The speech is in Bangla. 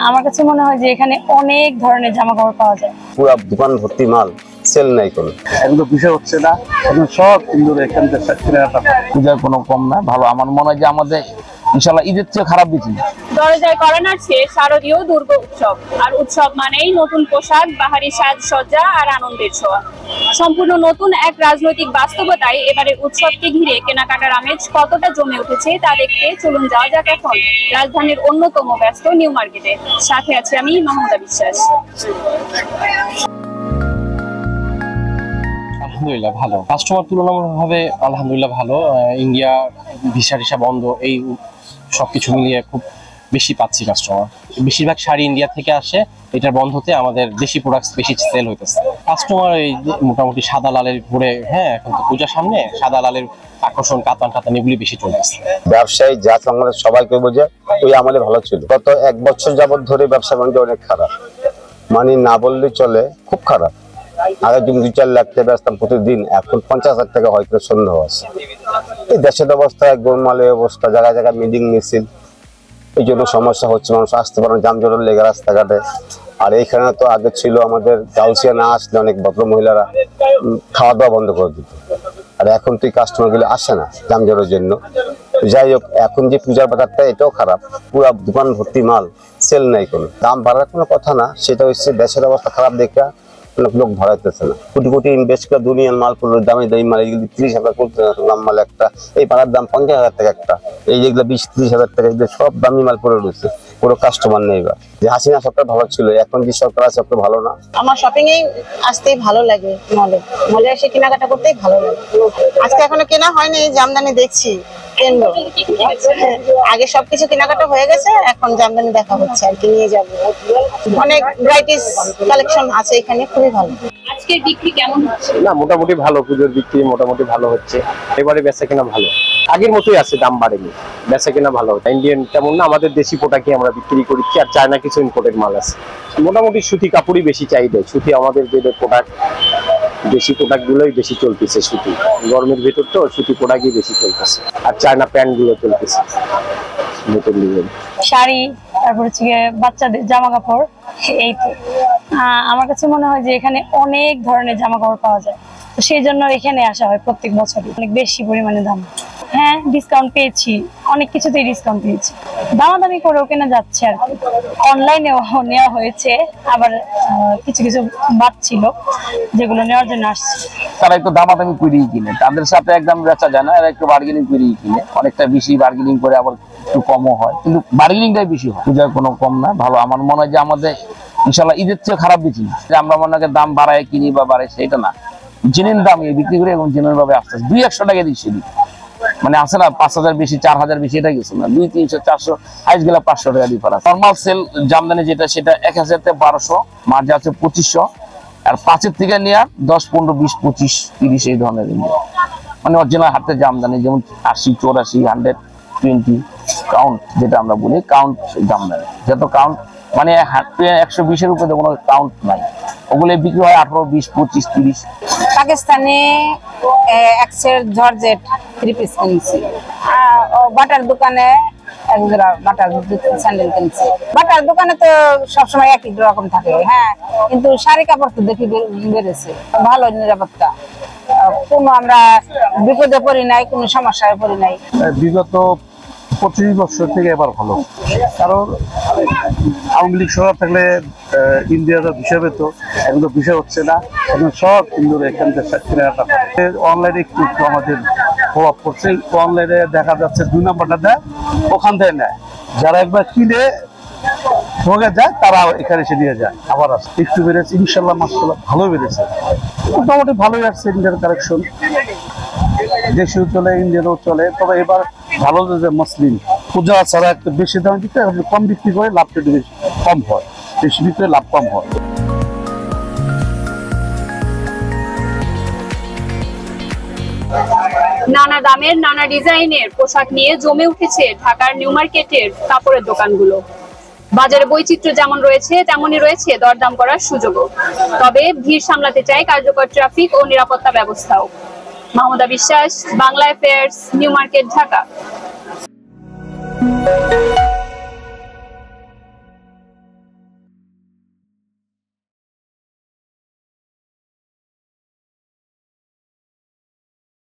আমার কাছে মনে হয় যে এখানে অনেক ধরনের জামা কাপড় পাওয়া যায়। পুরো দোকান ভর্তি মাল, সেল নাই কোনো। এগুলো বিষয় হচ্ছে না, এখন সব সুন্দর এখান থেকে পূজার কোনো কম না, ভালো। আমার মনে হয় যে আমাদের ইনশাআল্লাহ ঈদের চেয়ে খারাপ বেশি। দরজায় করানোর চেয়ে শারদীয় দুর্গা উৎসব, আর উৎসব মানেই নতুন পোশাক, বাহারি সাজসজ্জা আর আনন্দের ছোঁয়া। সম্পূর্ণ নতুন এক রাজনৈতিক বাস্তবতায় এবারে উৎসবকে ঘিরে কেনাকাটার আমেজ কতটা জমে উঠেছে তা দেখতে চলুন যাওয়া যাক এখন রাজধানীর অন্যতম ব্যস্ত নিউ মার্কেটে। সাথে আছি আমি মাহমুদা বিশ্বাস। আলহামদুলিল্লাহ ভালো, কাস্টমার তুলনামূলকভাবে আলহামদুলিল্লাহ ভালো। ইন্ডিয়া ভিসা টিসা বন্ধ, এই সবকিছু মিলিয়ে খুব বেশি পাচ্ছি কাস্টমার। বেশিরভাগ শাড়ি ইন্ডিয়া থেকে আসে, এটার বন্ধতে আমাদের দেশি প্রোডাক্টস বেশি সেল হইতেছে। কাস্টমার এই মোটামুটি সাদা লালের ঘুরে, এখন তো পূজার সামনে সাদা লালের আকর্ষণ, কাতান টাতান এগুলি বেশি চলতেছে। ব্যবসায়ী যা আমাদের সবাইকে বোঝে ওই আমলে ভালো ছিল। গত 1 বছর যাবত ধরে ব্যবসা বাণিজ্য অনেক খারাপ, মানে না বললে চলে, খুব খারাপ। আগে তুমি 2-4 লাখ টাকা বেচতাম প্রতিদিন, এখন 50,000 টাকা হয়তো সন্দেহ আছে। এই দেশের অবস্থা, গোলমালের অবস্থা, জায়গায় জায়গায় মিটিং মিছিল, এই জন্য সমস্যা হচ্ছে। মানুষ আসতে পারে না, যানজট লেগে রাস্তাঘাটে। আর এইখানে তো আগে ছিল আমাদের গাউসিয়া না আসলে অনেক ভদ্র মহিলারা খাওয়া দাওয়া বন্ধ করে দিত, আর এখন তো এই কাস্টমার গুলো আসে না যানজটের জন্য। যাই হোক, এখন যে পূজার বাজারটা এটাও খারাপ, পুরো দোকান ভর্তি মাল, সেল নাই কোনো। দাম বাড়ার কোনো কথা না, সেটা হচ্ছে দেশের অবস্থা খারাপ দেখে লোক ভরাইতেছে না। কোটি কোটি ইনভেস্ট করে দুনিয়ার মাল পুরো দামি দামি মাল, এগুলি 30,000 করতে দাম মাল একটা, এই পাড়ার দাম 50,000 টাকা একটা, এই যেগুলো 20-30,000 টাকা, এগুলো সব দামি মাল পরে রয়েছে, কোনো কাস্টমার নেই। এবার যে হাসিনা সরকার ভালো ছিল, এখন যে সরকার আছে সবটা ভালো না। আমার শপিং এ আসতেই ভালো লাগে, মলে এসে কেনাকাটা করতেই ভালো লাগে। আজকে এখনো কেনা হয়নি, জামদানি দেখছি কিনবো। আগে সবকিছু কেনাকাটা হয়ে গেছে, এখন জামদানি দেখা হচ্ছে আর কি, নিয়ে যাবো। অনেক ভ্যারাইটিস কালেকশন আছে এখানে, খুবই ভালো। আজকের বিক্রি কেমন হচ্ছে? না, মোটামুটি ভালো, পুজোর বিক্রি মোটামুটি ভালো হচ্ছে। এবারে বেচা কেনা ভালো, আগের মতোই আছে, দাম বাড়েনি, বেচা কেনা ভালো। ইন্ডিয়ান তেমন না, আমাদের দেশি প্রোডাক্টই আমরা বিক্রি করছি, আর চায়না কিছু ইম্পোর্টেড মাল আছে। মোটামুটি সুতি কাপড়ই বেশি চাহিদা, সুতি আমাদের যে প্রোডাক্ট, দেশি প্রোডাক্ট গুলোই বেশি চলতেছে। সুতি গরমের ভেতর তো সুতি প্রোডাক্টই বেশি চলতেছে, আর চায়না প্যান্ট গুলো চলতেছে নতুন ডিজাইন। শাড়ি, তারপর হচ্ছে বাচ্চাদের জামা কাপড়, এই তো। আমার কাছে মনে হয় যে এখানে অনেক ধরনের জামা কাপড় পাওয়া যায়, তো সেই জন্য এখানে আসা হয় প্রত্যেক বছরই। অনেক বেশি পরিমাণে দাম। হ্যাঁ, ডিসকাউন্ট পেয়েছি, অনেক কিছুতেই ডিসকাউন্ট পেয়েছি, দামাদামি করেও কেনা যাচ্ছে আর কি। অনলাইনেও নেওয়া হয়েছে, আবার কিছু কিছু বাদ ছিল যেগুলো নেওয়ার জন্য আসছে। তারা একটু দামাদামি করেই কিনে, তাদের সাথে একদম বেচা যায় না, এরা একটু বার্গেনিং করেই কিনে, অনেকটা বেশি বার্গেনিং করে, আবার একটু কমও হয়, কিন্তু বার্গেনিংটাই বেশি হয়। পূজার কোনো কম না, ভালো। আমার মনে হয় যে আমাদের ইনশাআল্লাহ ঈদের চেয়ে খারাপ বেশি, যে আমরা মনে হয় দাম বাড়ায় কিনি বা বাড়াই, সেটা না, জেনুইন দাম বিক্রি করে এবং জেনুইন ভাবে আসতে 200-100 টাকা দিচ্ছি, মানে আছে না 5,000 বেশি, 4,000 বেশি, এটা কিছু না। 200-300-400, হাইস গেলে 500 টাকা ডিফারেন্স। নর্মাল সেল জামদানি যেটা, সেটা 1,000 থেকে 1,200, মার্জিন আছে 2,500, আর 5-এর থেকে নেওয়া 10, 15, 20, 25, 30 এই ধরনের মানে অরিজিনাল হাতের জামদানি, যেমন 80, 84, 120 কাউন্ট, যেটা আমরা বলি কাউন্ট জামদানি, যত কাউন্ট মানে 120-এর উপরে কোনো কাউন্ট নাই, ওগুলো বিক্রি হয় 18, 20, 25, 30। পাকিস্তানে এক্সের জর্জেট 3 পিস কিনছি, বাটার দোকানে এক জোড়া বাটার স্যান্ডেল কিনছি। বাটার দোকানে তো সবসময় একই রকম থাকে, হ্যাঁ, কিন্তু শাড়ি কাপড় তো দেখি বেড়েছে, ভালো নিরাপত্তা, কোনো আমরা বিপদে পড়ি নাই, কোনো সমস্যায় পড়ি নাই। বিগত 25 বছর থেকে এবার ভালো, কারণ আওয়ামী লীগ সরকার থাকলে ইন্ডিয়ার হিসাবে তো এখন তো বিষয় হচ্ছে না, এখন সব সুন্দর এখান থেকে কেনাকাটা। অনলাইনে একটু আমাদের প্রভাব পড়ছে, অনলাইনে দেখা যাচ্ছে 2 নম্বরটা দেয়, ওখান থেকে নেয়, যারা একবার কিনে ঠকে যায় তারা এখানে এসে নিয়ে যায়, আবার আসে। একটু বেড়েছে ইনশাল্লাহ, মাশাআল্লাহ ভালো বেড়েছে, মোটামুটি ভালোই আসছে ইন্ডিয়ার কালেকশন, দেশেও চলে ইন্ডিয়ানও চলে। তবে এবার ভালো যে মুসলিম পূজা ছাড়া একটু বেশি দাম দিতে, কম বিক্রি করে লাভটা একটু বেশি কম হয়, বেশি বিক্রি লাভ কম হয়। নানা দামের, নানা ডিজাইনের পোশাক নিয়ে জমে উঠেছে ঢাকার নিউ মার্কেটের কাপড়ের দোকানগুলো। বাজারে বৈচিত্র্য যেমন রয়েছে, তেমনই রয়েছে দরদাম করার সুযোগও। তবে ভিড় সামলাতে চাই কার্যকর ট্রাফিক ও নিরাপত্তা ব্যবস্থাও। মাহমুদা বিশ্বাস, Bangla affairs, new market, Dhaka.